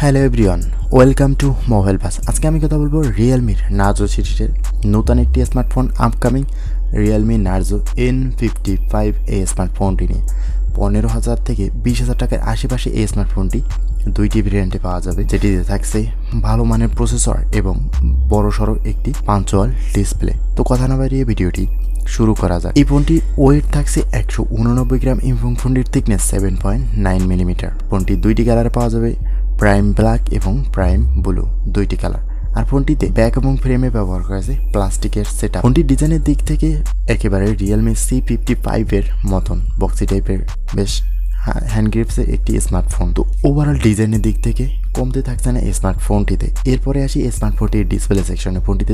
Hello everyone, welcome to mobile bus. আজকে আমি কথা বলবো রিয়েলমির নার্জো সিরিজের নতুন একটি smartphone upcoming Realme Narzo N55 এই স্মার্টফোনটি নিয়ে 15,000 থেকে 20,000 টাকার আশেপাশে এই স্মার্টফোনটি দুইটি ভেরিয়েন্টে পাওয়া যাবে, যেটিতে থাকছে ভালো মানের প্রসেসর এবং বড়সড় একটি পাঞ্চুয়াল ডিসপ্লে। তো কথা না বাড়িয়ে ভিডিওটি শুরু করা যায়। এই ফোনটি ওয়েট থাকছে 189 গ্রাম এবং ফোনটির থিকনেস 7.9 মিলিমিটার। ফোনটি দুইটি কালারে পাওয়া যাবে, প্রাইম ব্ল্যাক এবং প্রাইম ব্লু, দুইটি কালার। আর ফোনটিতে ব্যাক এবং ফ্রেমে ব্যবহার করা হয়েছে প্লাস্টিকের সেটআপ। ফোনটির ডিজাইনের দিক থেকে একেবারে রিয়েলমি C55 এর মতন বক্সি টাইপের বেশ হ্যান্ড গ্রিপসের একটি স্মার্টফোন। তো ওভারঅল ডিজাইনের দিক থেকে কমতে থাকছে না এই স্মার্টফোনটিতে। এরপরে আসি এই স্মার্টফোনটির ডিসপ্লে সেকশনে। ফোনটিতে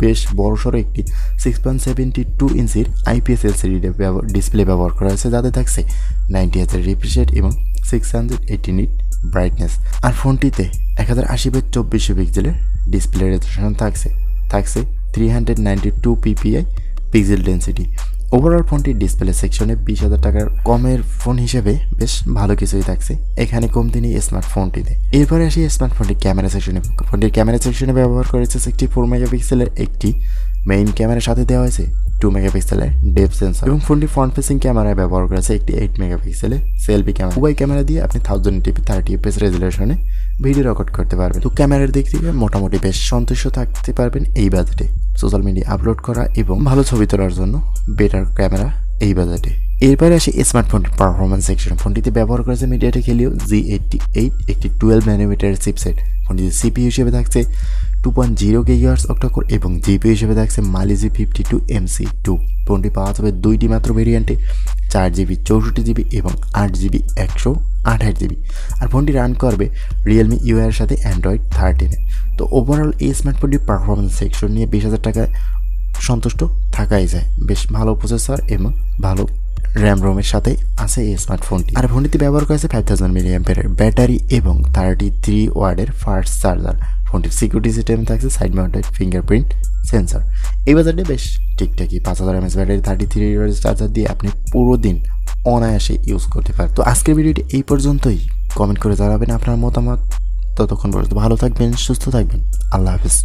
বেশ বড়সড় একটি 6.72 ইঞ্চির IPS LCD ডিসপ্লে ব্যবহার করা হয়েছে, যাতে থাকছে 90Hz রিফ্রেশ রেট এবং 680 নিট ব্রাইটনেস। আর ফোনটিতে 1080x2400 পিক্সেলের ডিসপ্লে রেজোলিউশন থাকছে 392 ppi পিক্সেল ডেন্সিটি। ওভারঅল ফোনটির ডিসপ্লে সেকশনে 20,000 টাকার কমের ফোন হিসেবে বেশ ভালো কিছুই থাকছে এখানে কমতি নেই স্মার্টফোনটিতে। এরপরে আসি স্মার্টফোনটির ক্যামেরা সেকশনে। ফোনটির ক্যামেরা সেকশনে ব্যবহার করেছে 64 মেগাপিক্সেলের একটি মেইন ক্যামেরার সাথে দেওয়া হয়েছে 2 মেগাপিক্সেলের ডেপথ সেন্সর, এবং ফোনটি ফ্রন্ট ফেসিং ক্যামেরায় ব্যবহার করেছে একটি 8 মেগাপিক্সেলের সেলফি ক্যামেরা। উভয় ক্যামেরা দিয়ে আপনি 1080p 30fps রেজুলেশনে ভিডিও রেকর্ড করতে পারবেন। তো ক্যামেরার দিক থেকে মোটামুটি বেশ সন্তুষ্ট থাকতে পারবেন এই বাজেটে। সোশ্যাল মিডিয়া আপলোড করা এবং ভালো ছবি তোলার জন্য বেটার ক্যামেরা এই বাজেটে। এরপরে আসি স্মার্টফোনটির পারফরমেন্স সেকশন। ফোনটিতে ব্যবহার করেছে মিডিয়াটেক হেলিও G88 একটি 12 ন্যানোমিটারের চিপসেট। ফোনটিতে সিপিইউ হিসেবে থাকছে 2.0 GHz অক্টাকোর এবং জিপিইউ হিসেবে থাকছে Mali G52MC2। ফোনটি পাওয়া যাবে দুইটি মাত্র ভেরিয়েন্টে, 4GB 64GB এবং 8GB 128GB। আর ফোনটি রান করবে রিয়েলমি UI এর সাথে অ্যান্ড্রয়েড 13। তো ওভারঅল এই স্মার্টফোনটির পারফরমেন্স সেকশন নিয়ে 20,000 টাকায় সন্তুষ্ট থাকাই যায়। বেশ ভালো প্রসেসর এবং ভালো র্যাম রোমের সাথে আছে এই স্মার্টফোনটি। আর ফোনটিতে ব্যবহার করেছে 5000 mAh ব্যাটারি এবং 33 ওয়াটের ফাস্ট চার্জার। ফোনটির সিকিউরিটি সিস্টেম থাকছে সাইড মাউন্টেড ফিঙ্গারপ্রিন্ট সেন্সর। এই বাজারটি বেশ ঠিকঠাকই। 5000 mAh ব্যাটারি 33 ওয়াটের চার্জার দিয়ে আপনি পুরো দিন অনায়াসে ইউজ করতে পারেন। তো আজকের ভিডিওটি এই পর্যন্তই। কমেন্ট করে জানাবেন আপনার মতামত। ততক্ষণ পর্যন্ত ভালো থাকবেন, সুস্থ থাকবেন। আল্লাহ হাফিজ।